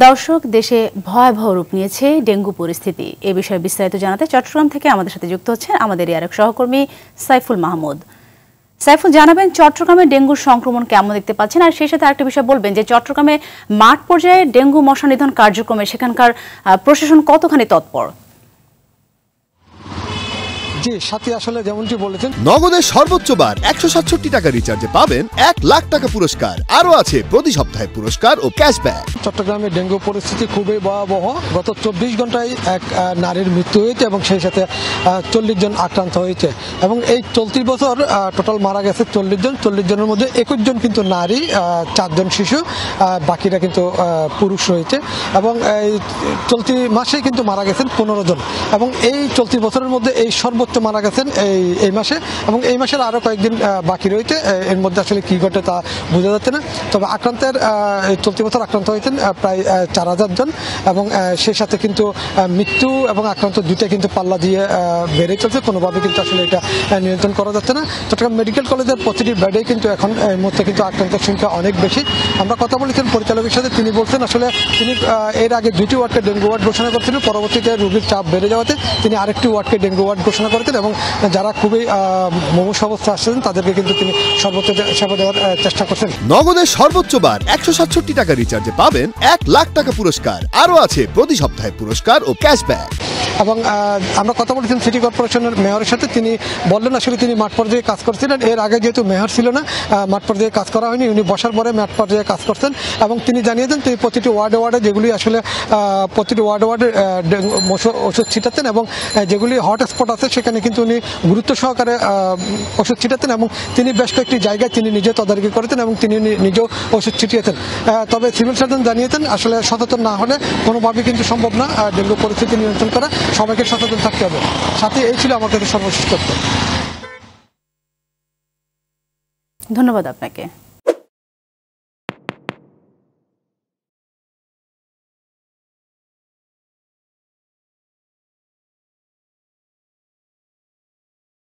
দর্শক, দেশে ভয়াবহ রূপ নিয়েছে ডেঙ্গু পরিস্থিতি। এ বিষয়ে বিস্তারিত জানাতে চট্টগ্রাম থেকে আমাদের সাথে যুক্ত হচ্ছেন আমাদের আরেক সহকর্মী সাইফুল মাহমুদ। সাইফুল, জানাবেন চট্টগ্রামে ডেঙ্গুর সংক্রমণ কেমন দেখতে পাচ্ছেন, আর সেই সাথে আরেকটা বিষয় বলবেন যে চট্টগ্রামে মাঠ পর্যায়ে ডেঙ্গু মশা নিধন কার্যক্রমে সেখানকার প্রশাসন কতখানি তৎপর? জি, সাথী আসলে যেমনটি বলেছেন, নগদের সর্বোচ্চ বার 167 টাকা রিচার্জে পাবেন 1 লাখ টাকা পুরস্কার। আরো আছে প্রতি সপ্তাহে পুরস্কার ও ক্যাশব্যাক। চট্টগ্রামে ডেঙ্গু পরিস্থিতি খুবই ভয়াবহ। গত 24 ঘন্টায় এক নারীর মৃত্যু হয়েছে এবং সেই সাথে 40 জন আক্রান্ত হয়েছে। এবং এই চলতি বছর টোটাল মারা গেছে 40 জনের মধ্যে 21 জন কিন্তু নারী, 4 জন শিশু, বাকিরা কিন্তু পুরুষ রয়েছে। এবং এই চলতি মাসে কিন্তু মারা গেছেন 15 জন। এবং এই চলতি বছরের মধ্যে এই সর্বোচ্চ মারা গেছেন এই মাসে, এবং এই মাসের আরো কয়েকদিন বাকি রয়েছে। এর মধ্যে আসলে কি ঘটে তা বোঝা যাচ্ছে না। তবে আক্রান্তের চলতি বছর আক্রান্ত হয়েছেন প্রায় 4000 জন, এবং সেই সাথে কিন্তু মৃত্যু এবং আক্রান্ত দুইটা কিন্তু পাল্লা দিয়ে বেড়ে চলছে। কোনোভাবে কিন্তু আসলে এটা নিয়ন্ত্রণ করা যাচ্ছে না। চট্টগ্রাম মেডিকেল কলেজের প্রতিটি বেডে কিন্তু এখন এই মুহূর্তে কিন্তু আক্রান্তের সংখ্যা অনেক বেশি। আমরা কথা বলেছেন পরিচালকের সাথে, তিনি বলছেন আসলে তিনি এর আগে 2টি ওয়ার্ডকে ডেঙ্গু ওয়ার্ড ঘোষণা করেছিলেন। পরবর্তীতে রোগীর চাপ বেড়ে যাওয়াতে তিনি আরেকটি ওয়ার্ডকে ডেঙ্গু ওয়ার্ড ঘোষণা করেছেন, এবং যারা খুবই মুমূর্ষু অবস্থা আসছেন তাদেরকে কিন্তু তিনি সর্বোচ্চ সেবা দেওয়ার চেষ্টা করছেন। নগদের সর্বোচ্চ বার 167 টাকা রিচার্জে পাবেন 1 লাখ টাকা পুরস্কার। আরো আছে প্রতি সপ্তাহে পুরস্কার ও ক্যাশব্যাক। এবং আমরা কথা বলেছেন সিটি কর্পোরেশনের মেয়রের সাথে, তিনি বললেন আসলে তিনি মাঠ পর্যায়ে কাজ করছিলেন। এর আগে যেহেতু মেয়র ছিল না, মাঠ পর্যায়ে কাজ করা হয়নি, উনি বসার পরে মাঠ পর্যায়ে কাজ করছেন। এবং তিনি জানিয়েছেন তিনি প্রতিটি ওয়ার্ডে যেগুলি আসলে প্রতিটি ওয়ার্ডে ওষুধ ছিটাতেন, এবং যেগুলি হটস্পট আছে সেখানে কিন্তু উনি গুরুত্ব সহকারে ওষুধ ছিটাতেন। এবং তিনি বেশ কয়েকটি জায়গায় তিনি নিজে তদারকি করেছেন এবং তিনি নিজেও ওষুধ ছিটিয়েছেন। তবে সিভিল সার্জন জানিয়েছেন আসলে সচেতন না হলে কোনোভাবেই কিন্তু সম্ভব না ডেঙ্গু পরিস্থিতি নিয়ন্ত্রণ করা। সবাইকে সচেতন থাকতে হবে। সাথে এই ছিল আমার কাছে সর্বশেষ তথ্য। ধন্যবাদ আপনাকে।